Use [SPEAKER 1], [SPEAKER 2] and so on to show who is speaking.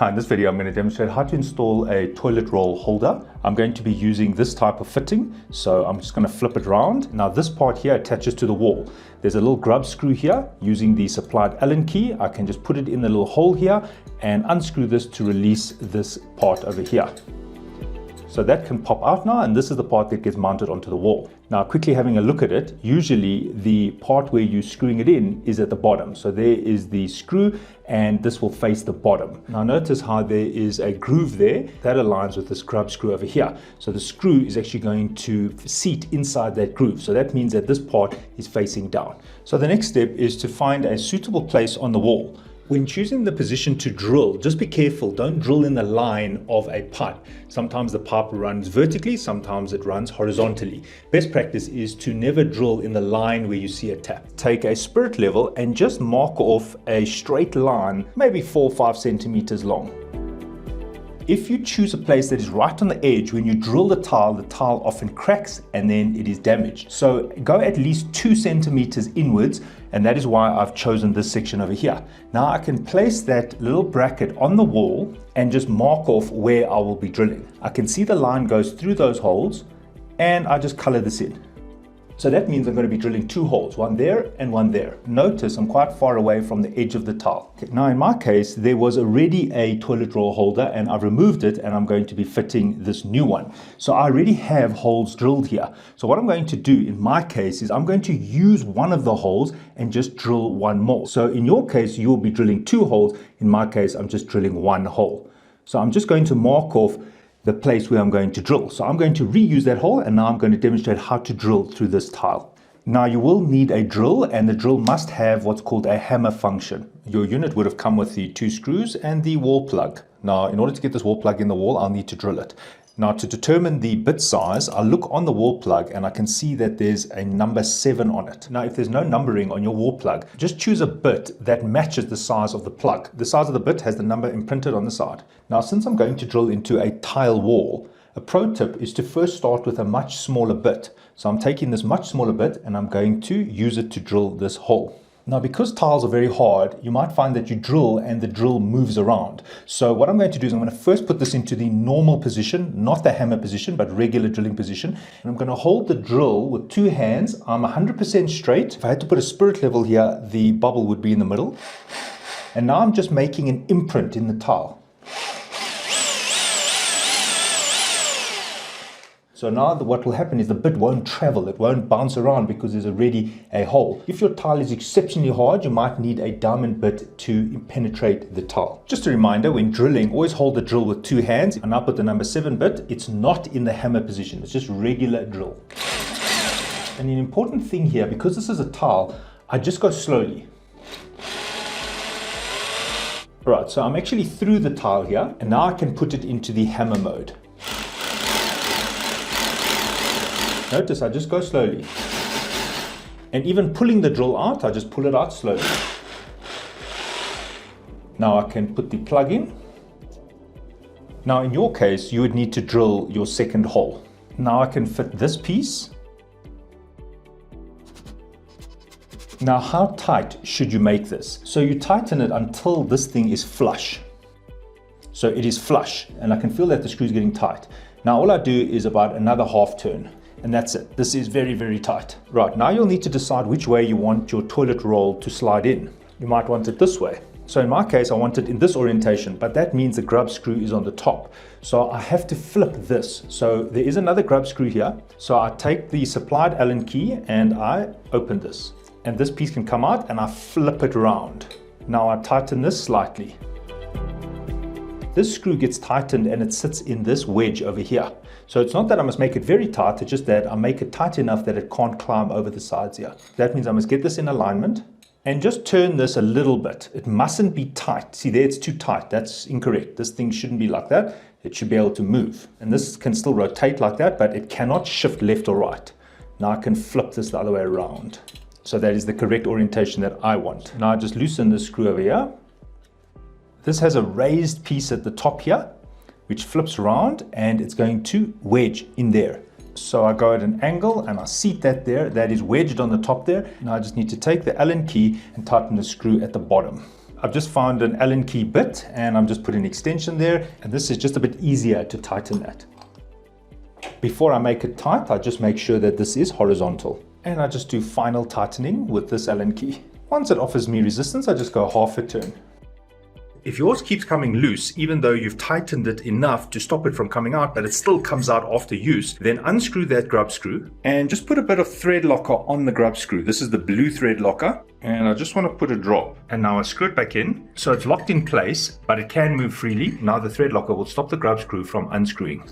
[SPEAKER 1] Hi, in this video I'm going to demonstrate how to install a toilet roll holder. I'm going to be using this type of fitting, so I'm just going to flip it around. Now this part here attaches to the wall. There's a little grub screw here. Using the supplied Allen key, I can just put it in the little hole here and unscrew this to release this part over here. So that can pop out now, and this is the part that gets mounted onto the wall. Now quickly having a look at it, usually the part where you're screwing it in is at the bottom. So there is the screw and this will face the bottom. Now notice how there is a groove there that aligns with this grub screw over here. So the screw is actually going to seat inside that groove. So that means that this part is facing down. So the next step is to find a suitable place on the wall. When choosing the position to drill, just be careful, don't drill in the line of a pipe. Sometimes the pipe runs vertically, sometimes it runs horizontally. Best practice is to never drill in the line where you see a tap. Take a spirit level and just mark off a straight line, maybe 4 or 5 centimeters long. If you choose a place that is right on the edge, when you drill the tile often cracks and then it is damaged. So go at least 2 centimeters inwards, and that is why I've chosen this section over here. Now I can place that little bracket on the wall and just mark off where I will be drilling. I can see the line goes through those holes and I just color this in. So that means I'm going to be drilling 2 holes, one there and one there. Notice I'm quite far away from the edge of the tile. Okay, now in my case, there was already a toilet roll holder and I've removed it and I'm going to be fitting this new one. So I already have holes drilled here. So what I'm going to do in my case is I'm going to use one of the holes and just drill one more. So in your case, you'll be drilling 2 holes. In my case, I'm just drilling 1 hole. So I'm just going to mark off the place where I'm going to drill. So I'm going to reuse that hole, and now I'm going to demonstrate how to drill through this tile. Now you will need a drill, and the drill must have what's called a hammer function. Your unit would have come with the 2 screws and the wall plug. Now in order to get this wall plug in the wall, I'll need to drill it. Now to determine the bit size, I look on the wall plug and I can see that there's a number 7 on it. Now if there's no numbering on your wall plug, just choose a bit that matches the size of the plug. The size of the bit has the number imprinted on the side. Now since I'm going to drill into a tile wall, a pro tip is to first start with a much smaller bit. So I'm taking this much smaller bit and I'm going to use it to drill this hole. Now because tiles are very hard, you might find that you drill and the drill moves around. So what I'm going to do is I'm going to first put this into the normal position, not the hammer position, but regular drilling position. And I'm going to hold the drill with 2 hands. I'm 100% straight. If I had to put a spirit level here, the bubble would be in the middle. And now I'm just making an imprint in the tile. So now what will happen is the bit won't travel, it won't bounce around because there's already a hole. If your tile is exceptionally hard, you might need a diamond bit to penetrate the tile. Just a reminder, when drilling, always hold the drill with 2 hands. And now put the number 7 bit, it's not in the hammer position, it's just regular drill. And an important thing here, because this is a tile, I just go slowly. Right, so I'm actually through the tile here, and now I can put it into the hammer mode. Notice I just go slowly. And even pulling the drill out, I just pull it out slowly. Now I can put the plug in. Now in your case, you would need to drill your second hole. Now I can fit this piece. Now how tight should you make this? So you tighten it until this thing is flush. So it is flush, and I can feel that the screw is getting tight. Now all I do is about another half turn. And that's it. This is very, very tight. Right, now you'll need to decide which way you want your toilet roll to slide in. You might want it this way. So in my case, I want it in this orientation, but that means the grub screw is on the top. So I have to flip this. So there is another grub screw here. So I take the supplied Allen key and I open this. And this piece can come out and I flip it around. Now I tighten this slightly. This screw gets tightened and it sits in this wedge over here. So it's not that I must make it very tight, it's just that I make it tight enough that it can't climb over the sides here. That means I must get this in alignment and just turn this a little bit. It mustn't be tight. See there, it's too tight. That's incorrect. This thing shouldn't be like that. It should be able to move. And this can still rotate like that, but it cannot shift left or right. Now I can flip this the other way around. So that is the correct orientation that I want. Now I just loosen this screw over here. This has a raised piece at the top here, which flips around and it's going to wedge in there. So I go at an angle and I seat that there. That is wedged on the top there. Now I just need to take the Allen key and tighten the screw at the bottom. I've just found an Allen key bit and I'm just putting an extension there, and this is just a bit easier to tighten that. Before I make it tight, I just make sure that this is horizontal, and I just do final tightening with this Allen key. Once it offers me resistance, I just go half a turn. If yours keeps coming loose, even though you've tightened it enough to stop it from coming out, but it still comes out after use, then unscrew that grub screw and just put a bit of thread locker on the grub screw. This is the blue thread locker, and I just want to put a drop. And now I screw it back in, so it's locked in place, but it can move freely. Now the thread locker will stop the grub screw from unscrewing.